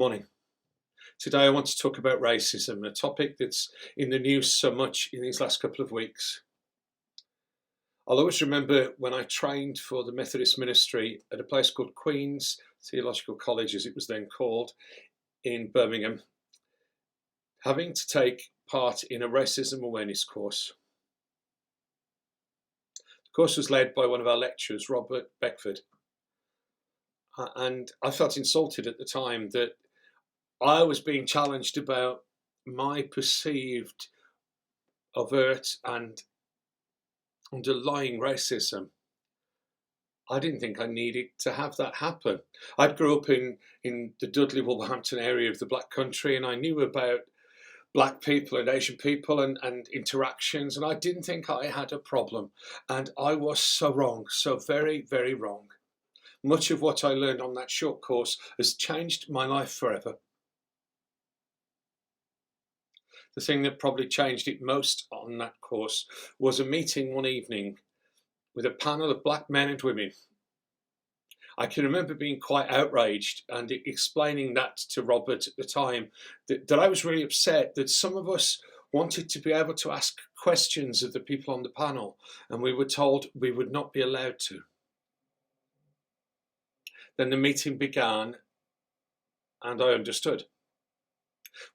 morning. Today I want to talk about racism, a topic that's in the news so much in these last couple of weeks. I'll always remember when I trained for the Methodist ministry at a place called Queen's Theological College, as it was then called, in Birmingham, having to take part in a racism awareness course. The course was led by one of our lecturers, Robert Beckford, and I felt insulted at the time that I was being challenged about my perceived overt and underlying racism. I didn't think I needed to have that happen. I grew up in the Dudley Wolverhampton area of the Black Country, and I knew about Black people and Asian people and interactions, and I didn't think I had a problem. And I was so wrong, so very, very wrong. Much of what I learned on that short course has changed my life forever. The thing that probably changed it most on that course was a meeting one evening with a panel of Black men and women. I can remember being quite outraged and explaining that to Robert at the time, that I was really upset that some of us wanted to be able to ask questions of the people on the panel, and we were told we would not be allowed to. Then the meeting began, and I understood.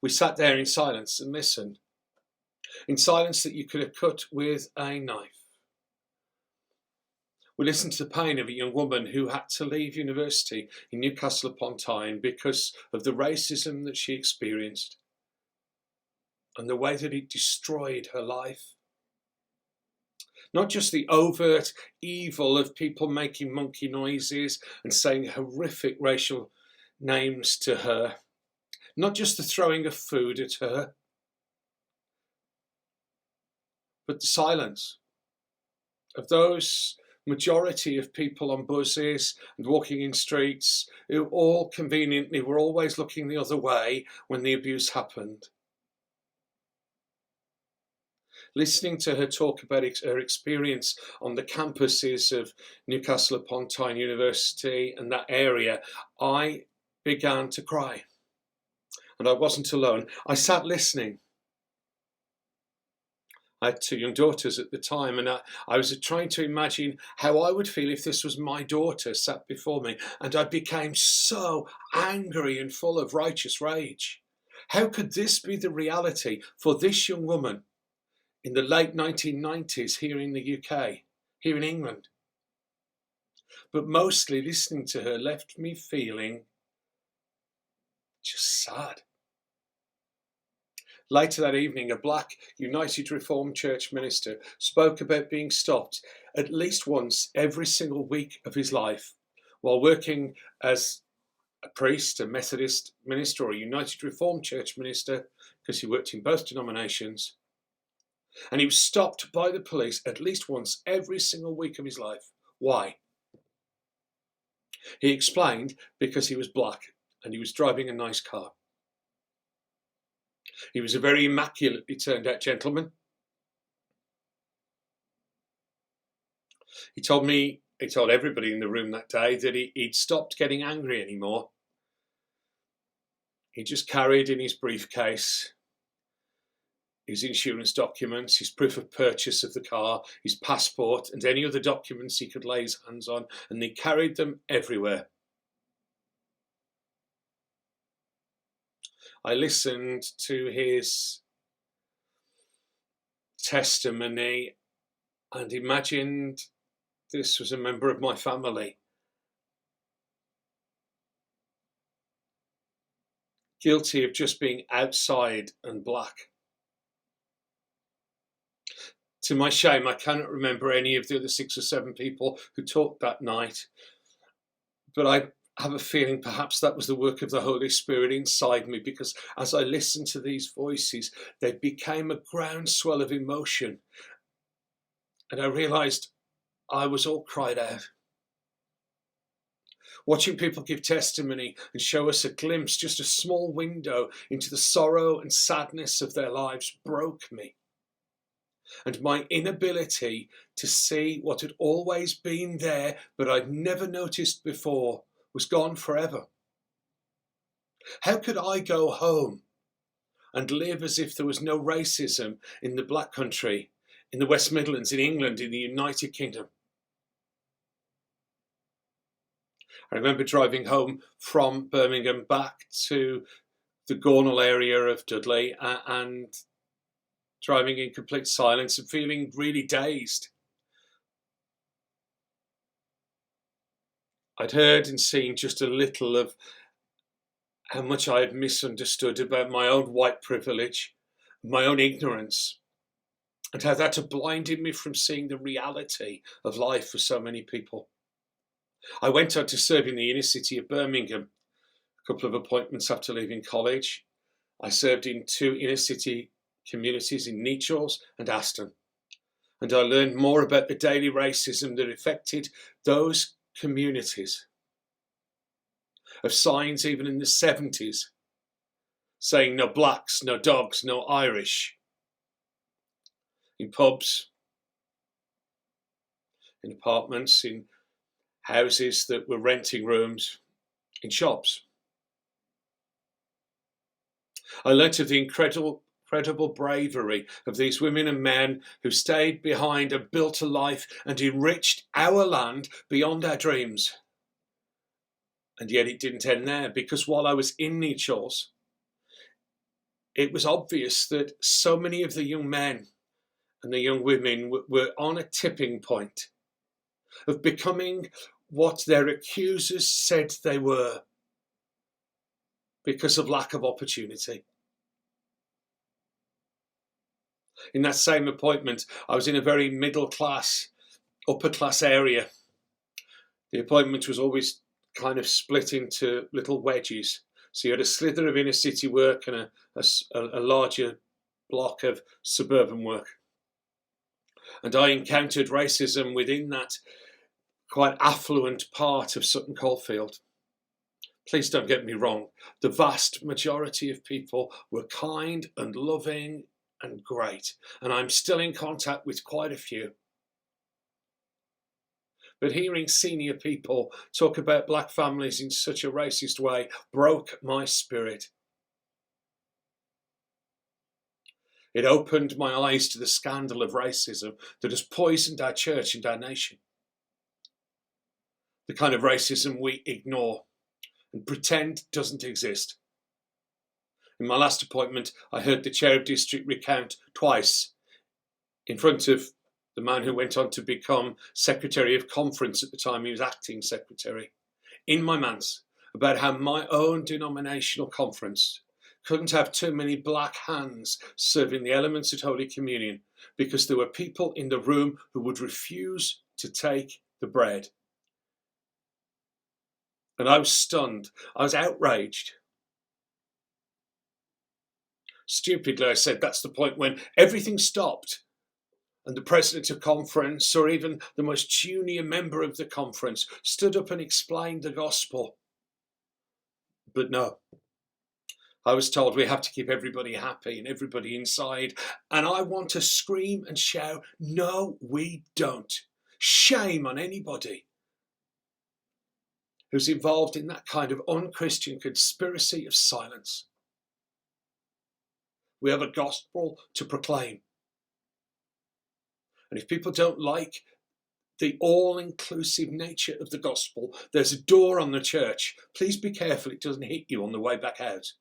We sat there in silence and listened, in silence that you could have cut with a knife. We listened to the pain of a young woman who had to leave university in Newcastle upon Tyne because of the racism that she experienced and the way that it destroyed her life. Not just the overt evil of people making monkey noises and saying horrific racial names to her, not just the throwing of food at her, but the silence of those majority of people on buses and walking in streets who all conveniently were always looking the other way when the abuse happened. Listening to her talk about her experience on the campuses of Newcastle upon Tyne University and that area, I began to cry. And I wasn't alone. I sat listening. I had two young daughters at the time, and I was trying to imagine how I would feel if this was my daughter sat before me, and I became so angry and full of righteous rage. How could this be the reality for this young woman in the late 1990s here in the UK, here in England? But mostly listening to her left me feeling just sad. Later that evening, a Black United Reformed Church minister spoke about being stopped at least once every single week of his life while working as a priest, a Methodist minister, or a United Reformed Church minister, because he worked in both denominations. And he was stopped by the police at least once every single week of his life. Why? He explained, because he was black and he was driving a nice car. He was a very immaculately turned out gentleman. He told everybody in the room that day that he'd stopped getting angry anymore. He just carried in his briefcase his insurance documents, his proof of purchase of the car, his passport, and any other documents he could lay his hands on, and he carried them everywhere. I listened to his testimony and imagined this was a member of my family. Guilty of just being outside and black. To my shame, I cannot remember any of the other 6 or 7 people who talked that night, but I have a feeling perhaps that was the work of the Holy Spirit inside me, because as I listened to these voices, they became a groundswell of emotion, and I realised I was all cried out. Watching people give testimony and show us a glimpse, just a small window into the sorrow and sadness of their lives, broke me. And my inability to see what had always been there but I'd never noticed before was gone forever. How could I go home and live as if there was no racism in the Black Country, in the West Midlands, in England, in the United Kingdom? I remember driving home from Birmingham back to the Gornal area of Dudley and driving in complete silence and feeling really dazed. I'd heard and seen just a little of how much I had misunderstood about my own white privilege, my own ignorance, and how that had blinded me from seeing the reality of life for so many people. I went on to serve in the inner city of Birmingham, a couple of appointments after leaving college. I served in 2 inner city communities in Nechalls and Aston, and I learned more about the daily racism that affected those communities, of signs even in the 70s saying no blacks, no dogs, no Irish, in pubs, in apartments, in houses that were renting rooms, in shops. I learnt of the incredible bravery of these women and men who stayed behind and built a life and enriched our land beyond our dreams. And yet it didn't end there, because while I was in Nechalls, it was obvious that so many of the young men and the young women were on a tipping point of becoming what their accusers said they were because of lack of opportunity. In that same appointment, I was in a very middle class, upper class area. The appointment was always kind of split into little wedges. So you had a slither of inner city work and a larger block of suburban work. And I encountered racism within that quite affluent part of Sutton Coldfield. Please don't get me wrong. The vast majority of people were kind and loving and great. And I'm still in contact with quite a few. But hearing senior people talk about black families in such a racist way broke my spirit. It opened my eyes to the scandal of racism that has poisoned our church and our nation. The kind of racism we ignore and pretend doesn't exist. In my last appointment, I heard the chair of district recount twice in front of the man who went on to become Secretary of Conference at the time. He was acting secretary, in my manse, about how my own denominational conference couldn't have too many black hands serving the elements at Holy Communion because there were people in the room who would refuse to take the bread. And I was stunned. I was outraged. Stupidly, I said, that's the point when everything stopped and the president of conference, or even the most junior member of the conference, stood up and explained the gospel. But no, I was told we have to keep everybody happy and everybody inside. And I want to scream and shout, no, we don't. Shame on anybody who's involved in that kind of unchristian conspiracy of silence. We have a gospel to proclaim. And if people don't like the all-inclusive nature of the gospel, there's a door on the church. Please be careful it doesn't hit you on the way back out.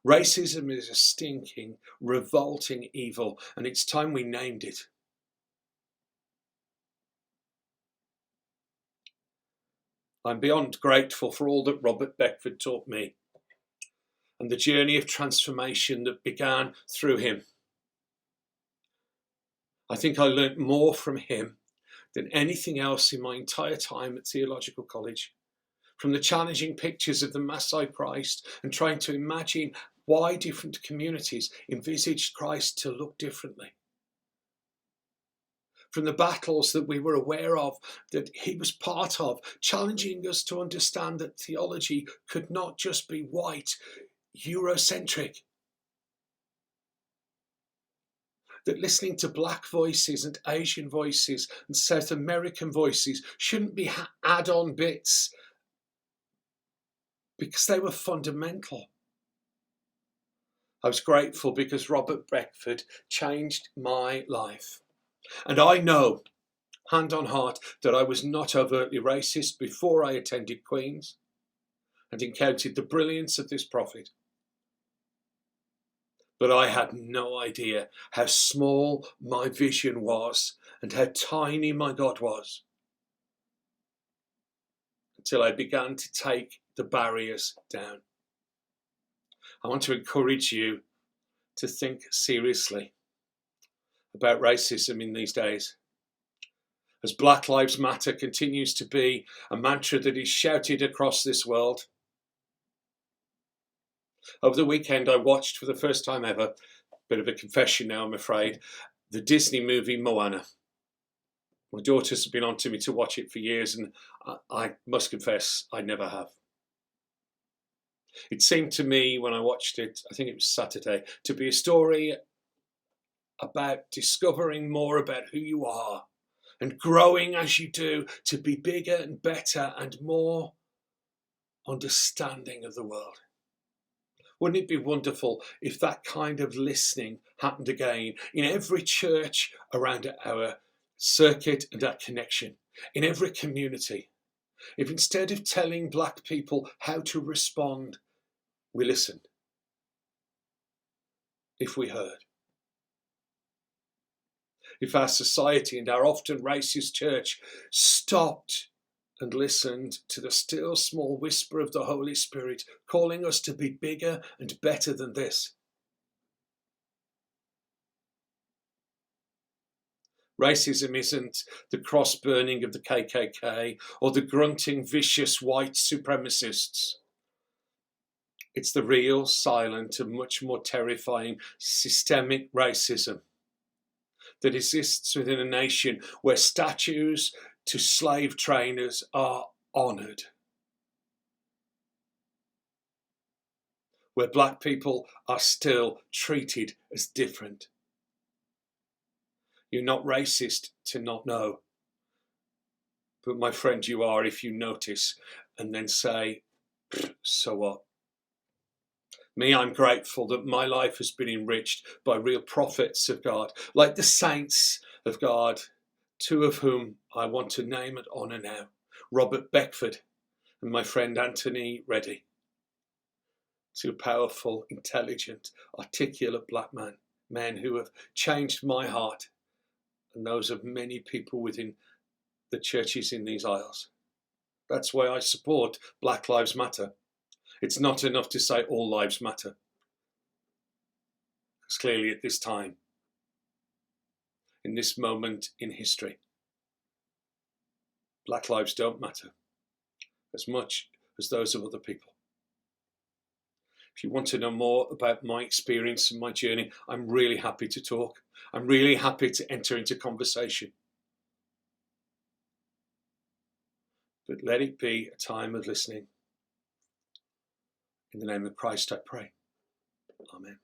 Racism is a stinking, revolting evil, and it's time we named it. I'm beyond grateful for all that Robert Beckford taught me and the journey of transformation that began through him. I think I learnt more from him than anything else in my entire time at theological college. From the challenging pictures of the Maasai Christ and trying to imagine why different communities envisaged Christ to look differently. From the battles that we were aware of, that he was part of, challenging us to understand that theology could not just be white, Eurocentric. That listening to black voices and Asian voices and South American voices shouldn't be add-on bits because they were fundamental. I was grateful because Robert Beckford changed my life. And I know, hand on heart, that I was not overtly racist before I attended Queen's and encountered the brilliance of this prophet. But I had no idea how small my vision was and how tiny my God was until I began to take the barriers down. I want to encourage you to think seriously about racism in these days. As Black Lives Matter continues to be a mantra that is shouted across this world. Over the weekend, I watched for the first time ever, bit of a confession now, I'm afraid, the Disney movie Moana. My daughters have been on to me to watch it for years, and I must confess, I never have. It seemed to me when I watched it, I think it was Saturday, to be a story about discovering more about who you are and growing as you do to be bigger and better and more understanding of the world. Wouldn't it be wonderful if that kind of listening happened again in every church around our circuit and our connection, in every community? If instead of telling Black people how to respond, we listened. If we heard. If our society and our often racist church stopped and listened to the still small whisper of the Holy Spirit calling us to be bigger and better than this. Racism isn't the cross burning of the KKK or the grunting vicious white supremacists. It's the real, silent and much more terrifying systemic racism that exists within a nation where statues to slave trainers are honoured, where Black people are still treated as different. You're not racist to not know, but my friend, you are if you notice and then say, so what? Me, I'm grateful that my life has been enriched by real prophets of God, like the saints of God, two of whom I want to name and honour now, Robert Beckford and my friend Anthony Reddy. Two powerful, intelligent, articulate Black men who have changed my heart and those of many people within the churches in these aisles. That's why I support Black Lives Matter. It's not enough to say all lives matter. Because clearly at this time, in this moment in history, Black lives don't matter as much as those of other people. If you want to know more about my experience and my journey, I'm really happy to talk. I'm really happy to enter into conversation. But let it be a time of listening. In the name of Christ I pray. Amen.